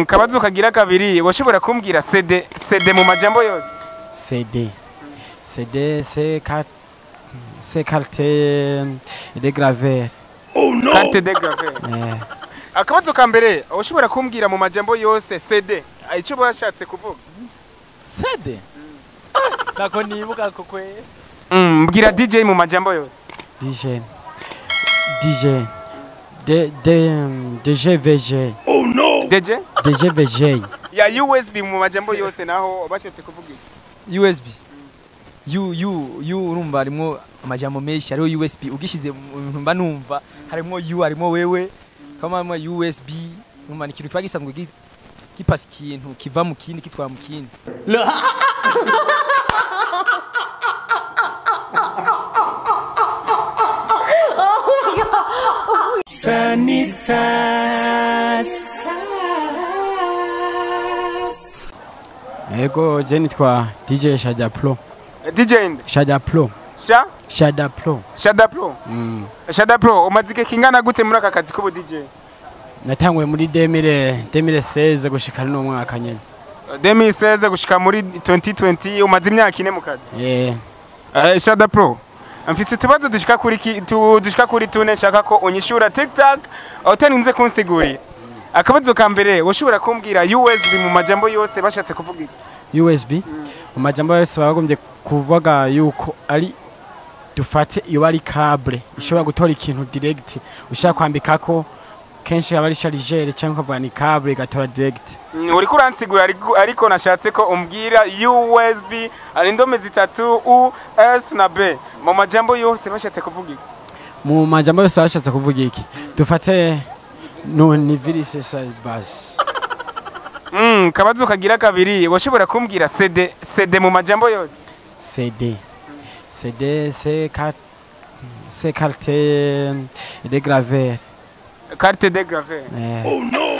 Kabazo kagira kabiri washobora kumbwira CD mu majambo yose. CD c'est carte de graveur. Oh no. Carte de graveur. Akabazo kambere washobora kumbwira mu majambo yose CD ico bashatse kuvuga. CD? Nako nibuka ko kwe. Mbwira DJ mu majambo yose. DJ VG. Oh no. DJ VG. Ya USB mu majambo yose naho bashatse kuvuga. USB. urumva harimo amajambo menshi hariho USB ugishize mba numva harimo harimo wewe kama harimo USB numva ni ikintu kiba gisanzwe gipasa ikintu kiva mu kindi kitwara mu kindi. Ego je nitwa DJ Shada Pro. DJ inde? Shada Pro. Shada Pro. Shada Pro umazike kingana gute muri aka kazi ko DJ? Natangwe muri 2016 gushika no mwaka nyene. 2016 gushika muri 2020 umaze imyaka ine mu kazi. Shada Pro. Amfise tubazo dushika kuri tune shaka ko unyishura TikTok utarinze kunsigurira. Akabazo kambere woshobora kumbwira USB mu majambo yose bashatse kuvuga. USB mu majambo yose bagombye kuvuga yuko ari dufate iyo ari cable ishobora gutora ikintu direct ushaka kwambika ko kenshi abari chargeur cyangwa kuvuga ni cable gatora direct. Uri kuransigura ariko nashatse ko umbwira USB ari ndome zitatu U S na B mu majambo yose bashatse kuvuga. Mu majambo yose bashatse kuvuga iki dufate no ni virus sa bas. Kabazo kagira kabiri washobora kumbwira CD mu majambo yose. CD c'est carte de graveur. Carte de graveur. Oh no.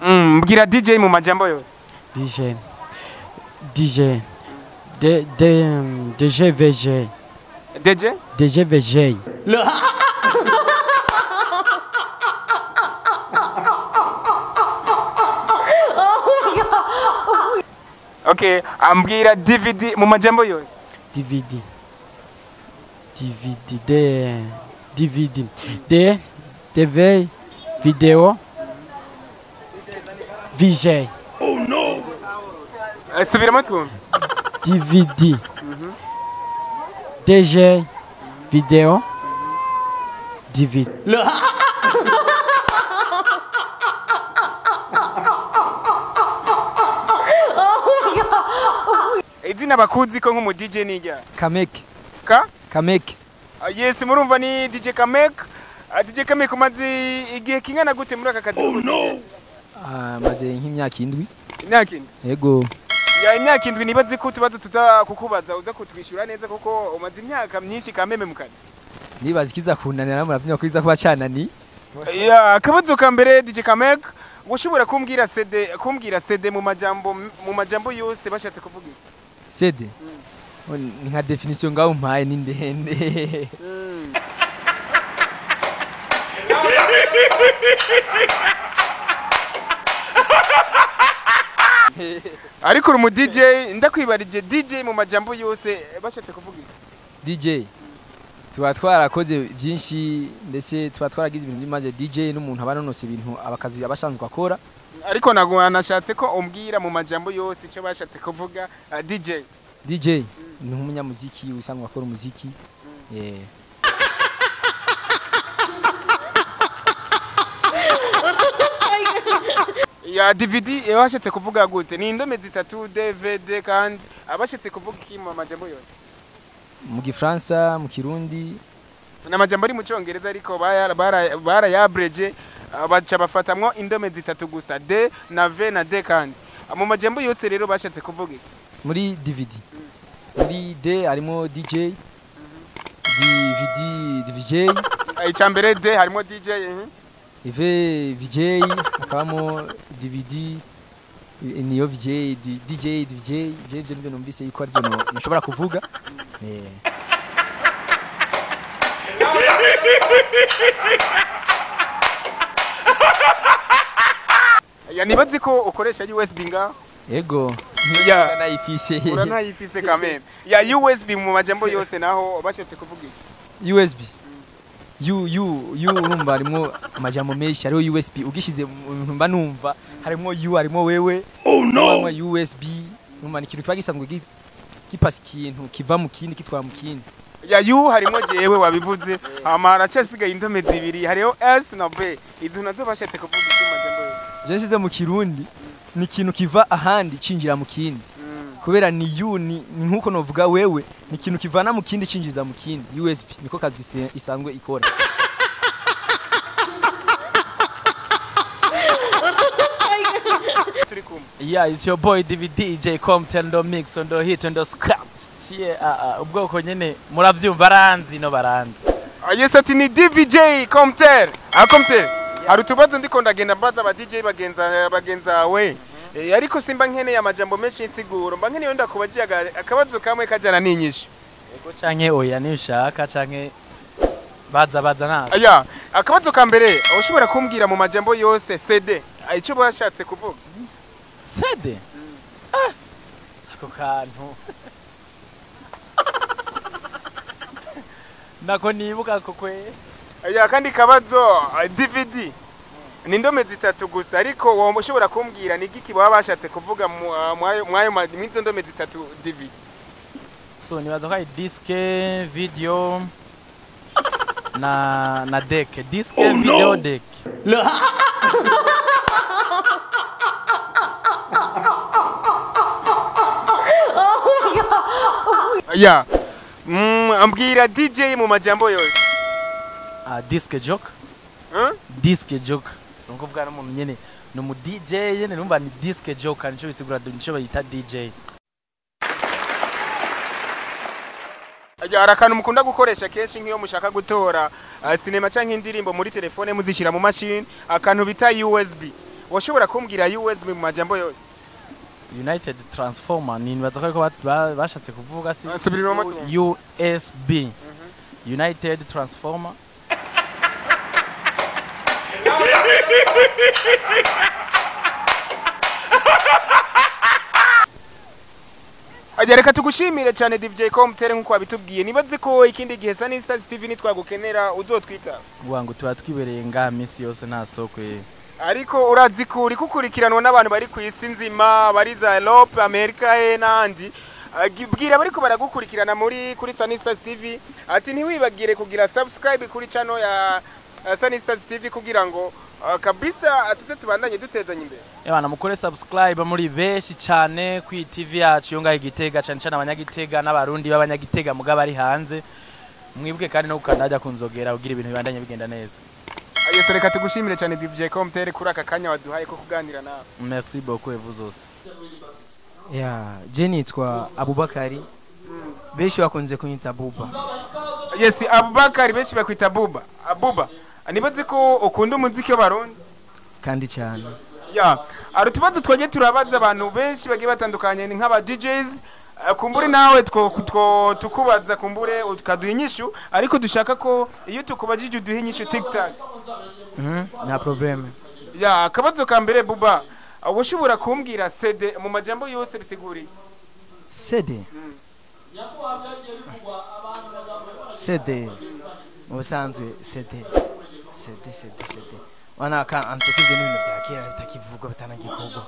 Mbwira DJ mu majambo yose. DJ VG. DJ VG. Okay, ambwira DVD mu majambo yose. TV video VJ. Oh no. Subiramo twumve. DVD. DJ video DVD. Izina bakuzi ko nk'umu DJ nijya. Kameke. Kameke. Yes murumva ni DJ Kameke. DJ Kameke umaze igihe kingana gute muri aka kazi? Oh no. Maze nk'imyaka 7. Imyaka 7? Yego. Ya imyaka 7 nibaze ko tubazo kukubaza uza kutwishura neza kuko umaze imyaka myinshi kameme mu kazi. Nibaze kiza kunanira muravnya ko iza kuba canani. Ya akabazo kambere DJ Kameke woshobora kumbwira CD mu majambo yose bashatse kuvuga. CD. Ni nka definition ngaho mpaye ni ndende. Ariko umu DJ ndakwibarije DJ mu majambo yose bashatse kuvuga. DJ tuba twarakoze byinshi ndetse tuba twaragize ibintu bimaze DJ n'umuntu abanonose ibintu abakazi abashanzwe akora. Ariko nashatse ko umbwira mu majambo yose icyo bashatse kuvuga DJ ni umunyamuziki usanzwe akora umuziki. Ya DVD bashatse kuvuga gute ni indome zitatu DVD kandi abashatse kuvuga iki mu majambo yose. Mu Gifaransa mu Kirundi n'amajambo ari mu Cyongereza ariko barayabreje baca bafatamwo indome zitatu gusa D na V na D kandi mu majambo yose rero bashatse kuvuga muri DVD. Muri D harimo DJ DJ icyambere D harimo DJ VJ akabamo DVD niyo VJ DJ je nibyo numvise yuko ari byo nashobora kuvuga. Ya nibazi ko ukoresha USB nga? Yego. Ya Nayifise. uranayifise quand même. Ya USB mu majambo yose naho bashatse kuvuga iki? USB. Urumva harimo amajambo menshi hariho USB ugishize mu mba numva harimo harimo wewe. Oh no. USB numva ni ikintu kiba gisanzwe gipasa ikintu kiva mu kindi kitwara mu kindi. Ya harimo jewe wabivuze amara cyasigaye indome zibiri hariho S na B izo nazo bashatse kuvuga iki mu majambo yose? Je nsize mu Kirundi ni ikintu kiva ahandi cinjira mu kindi. Kubera ni nkuko novuga wewe ni ikintu kivana mu kindi cinjiza mu kindi. USB niko kazi isanzwe ikora. Yeah, it's your boy DJ Comtendo mix on the hit on the scratch. Yeah, ubwoko nyene muravyumva baranzi no baranzi. Yes ati ni DJ Comter. Comter. Hari utubazo ndiko ndagenda mbaza aba DJ bagenza we. Ariko simba nkene ya majambo menshi insiguro mba nkene yonda kubajiya akabazo kamwe kajana n'inyisho. Yego canke oya ni ushaka canke baza nazo. Ya akabazo ka mbere ushobora kumbwira mu majambo yose CD ico bashatse kuvuga? CD? Ako kantu. Nako nibuka ko kwe. Ya kandi kabazo DVD. Ni ndome zitatu gusa ariko wowe ushobora kumbwira ni giki baba bashatse kuvuga mwayo mwizo ndome zitatu DVD. So nibaza ko disc video na deck. Disc video deck. Ya ambwira DJ mu majambo yose. Disc joke. Disc joke. Ngovuga no muntu nyene no mu DJ nyene numva ni disc joke nico bisigura nico bayita DJ. Arakana mukunda gukoresha kenshi nkiyo mushaka gutora cinema canke indirimbo muri telefone muzishira mu machine akantu bita USB. Washobora kumbwira USB mu majambo yose? United Transformer ni nibaza ko bashatse kuvuga si USB. United Transformer. Reka tugushimire cyane DJ Comter nkuko abitubwiye nibaze ko ikindi gihe Sunny Stars TV nitwagukenera uzotwita ngo tuba twibereye ngaha minsi yose nta soko ye ariko urazi ko uri kukurikiranwa n'abantu bari ku isi nzima bari za Europe America n'andi bwira bari ko baragukurikirana kuri Sunny Stars TV ati ntiwibagire kugira subscribe kuri channel ya Sunny Stars TV kugira ngo kabisa atuze tubandanye dutezanya imbere. Ebana mukore subscribe muri beshi cyane ku TV yacu yonga Igitega cyane cyane abanyagitega n'abarundi b'abanyagitega mugaba ari hanze. Mwibuke kandi no gukanda kunzogera ugira ibintu bibandanye bigenda neza. Ayese reka tugushimire cyane DJ Comter kuri aka kanya waduhaye ko kuganira nawe. Merci beaucoup vous aussi. Je nitwa Abubakari. Beshi bakunze kunyita Buba. Yes, Abubakari beshi bakwita Buba. Abuba. Nibaze ko ukunda umuziki w'abarundi kandi cyane. Arutubazo twagiye turabaza abantu benshi bagiye batandukanye ni nk'aba DJs kumbure nawe tukubaza kumbure ukaduha inyishu ariko dushaka ko iyo tukubajije uduha inyishu TikTok. Nta problem. Akabazo ka mbere Buba ushobora kumbwira CD mu majambo yose bisiguri? CD. CD. Ubusanzwe CD. Wana kan antukije n'ibintu bya kera bitakivugwa bitanagikogwa.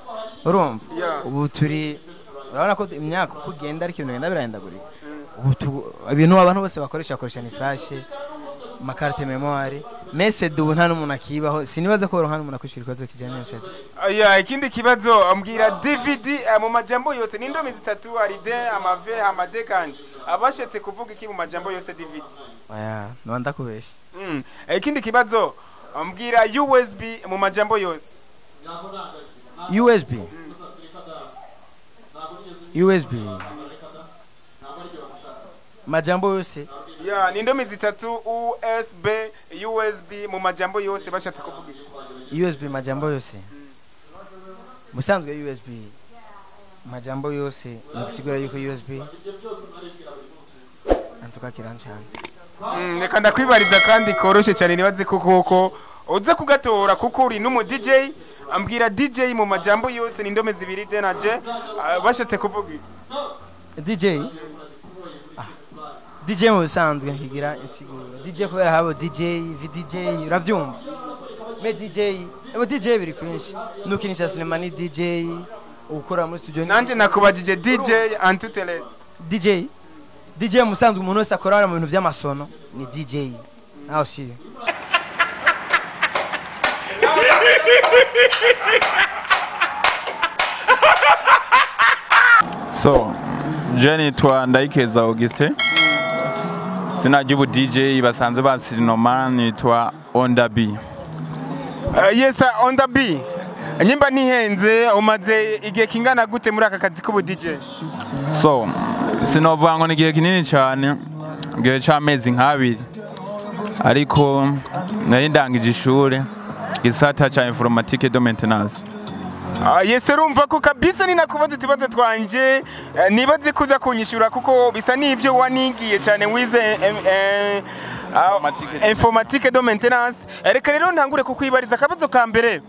Urumva? Ubu turi urabona ko imyaka kugenda ariko ibintu birahindagurika. Ubu ibintu abantu bose bakoresha ni flash, makarite memoire, message ubu nta n'umuntu akibaho. Sinibaza ko hano umuntu akwishira kwazo kijanye n'CD. Ikindi kibazo ambwira DVD mu majambo yose ni ndomi zitatu ari de amave amade kandi abashetse kuvuga iki mu majambo yose DVD? No ndakubesha. Ikindi kibazo ambwira USB mu majambo yose? USB majambo yose ni ndomi zitatu USB mu majambo yose bashatse kuvuga iki? USB majambo yose musanzwe USB majambo yose nikisigura yuko USB antuka kirancanze reka ndakwibariza kandi koroshe cyane nibaze kuko uza kugatora kuko uri n'umu DJ ambwira DJ mu majambo yose n'indome zibiri denaje bashatse kuvuga DJ mu bisanzwe ntigira insiguro DJ kubera habo DJ VDJ uravyumva me DJ biri kwinshi nukinisha sinema ni DJ ukora muri studio nanje nakubajije DJ antutele DJ musanzwe umuntu wese akorana mu bintu by'amasono ni DJ aho shi So Jenny twa ndayikeza Auguste sinajya ubu DJ basanzwe basirinoma nitwa On The B. Yes On The B. Nyimba nihenze umaze igihe kingana gute muri aka kazi k'ubu DJ? So sinovuga ngo ni igihe kinini cyane igihe cy'amezi nk'abiri ariko nari ndangije ishuri gisata cha informatique de maintenance. Yes urumva ko kabisa ninakubaza tibazo twanje nibaze kuza kunyishura kuko bisa nivyo wanigiye cyane wize informatique de maintenance. Reka rero ntangure kukwibariza akabazo ka mbere.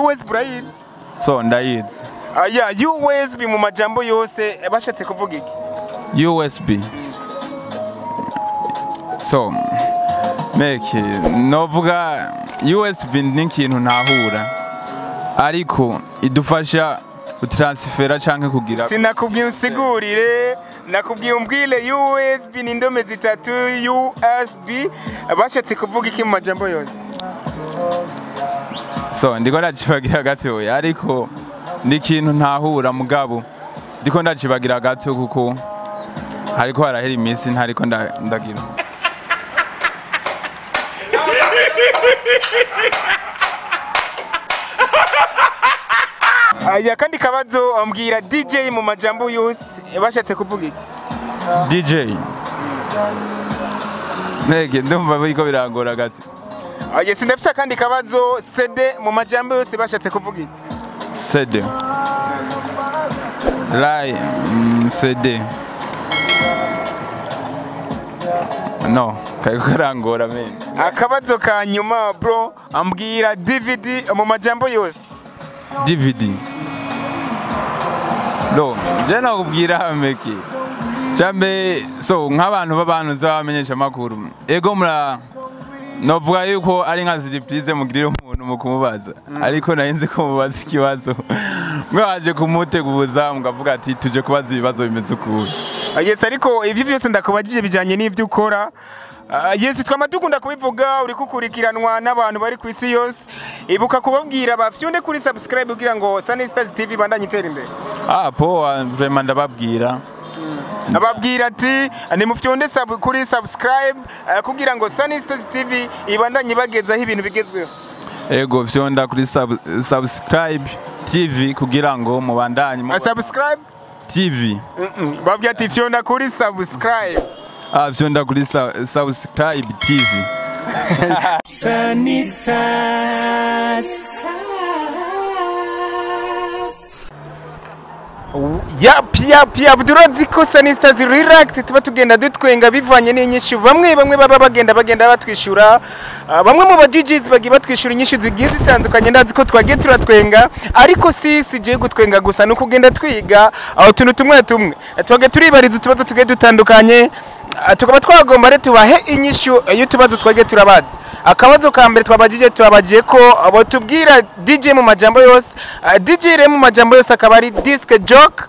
USB Braid. So ndayizi. Yeah, USB mu majambo yose bashatse kuvuga iki? USB. So meke novuga USB ni ikintu ntahura ariko idufasha utransfera canke kugira sinakubwiye unsigurire nakubwiye umbwile USB ni indome zitatu USB bashatse kuvuga iki mu majambo yose? So ndiko ndacibagira gato ariko ni ikintu ntahura mugabo ndiko ndacibagira gato kuko hariko harahera iminsi ntariko ndagira Aya kandi kabazo ambwira DJ mu majambo yose bashatse kuvuga iki? DJ Nege ndumva biko birangora gato. Yes ndafisa kandi kabazo CD mu majambo yose bashatse kuvuga iki? CD Rai CD No karangora me. Akabazo ka nyuma bro ambwira DVD mu majambo yose. DVD No jena ubwira meki Chambe so nk'abantu b'abantu z'abamenyesha makuru ego mura novuga yuko ari nka surprise mugirira umuntu mu kumubaza ariko narinze ko mubaza ikibazo mwaje kumuteguza mukavuga ati tuje kubaza ibibazo bimeze ukuri. Yes ariko ivyo byose ndakubajije bijanye n'ivyo ukora. Yes twama dukunda kubivuga uri kukurikiranwa n'abantu bari ku isi yose ibuka kubabwira bafyunde kuri subscribe kugira ngo Sunny Stars TV bandanye itera imbere. Po vraiment ndababwira ababwira ati ni mufyonde kuri subscribe kugira ngo Sunny Stars TV ibandanye bagezaho ibintu bigezweho. Ego fyonda kuri subscribe TV kugira ngo mubandanye subscribe TV babwira ati fyonda kuri subscribe fyonda kuri subscribe TV Sunny Stars. Yap durazi ko Sunny Stars React tuba tugenda dutwenga bivanye n'inyishu bamwe baba bagenda batwishura bamwe mu ba DJs bagiye batwishura inyishu zigiye zitandukanye ndazi ko twagiye turatwenga ariko sije gutwenga gusa no kugenda twiga aho tuntu tumwe twage turibariza tubazo tugiye dutandukanye tukaba twagomba re tubahe inyishu y'utubazo twage turabaza. Akabazo ka mbere twabagiye ko abo tubwira DJ mu majambo yose DJ re mu majambo yose akaba ari disc joke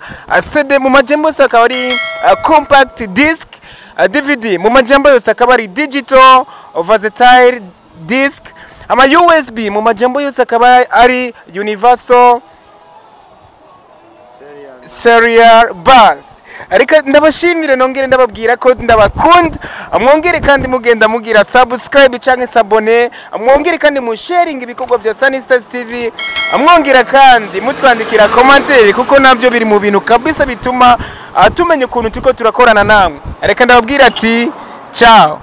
CD mu majambo yose akaba ari compact disc DVD mu majambo yose akaba ari digital versatile disc ama USB mu majambo yose akaba ari universal serial bus. Ariko ndabashimire nongere ndababwira ko ndabakunda mwongere kandi mugenda mugira subscribe canke sabone mwongere kandi mu sharing ibikorwa bya Sunny Stars TV mwongera kandi mutwandikira commentaire kuko navyo biri mu bintu kabisa bituma tumenye ukuntu tuko turakorana namwe. Reka ndababwira ati ciao.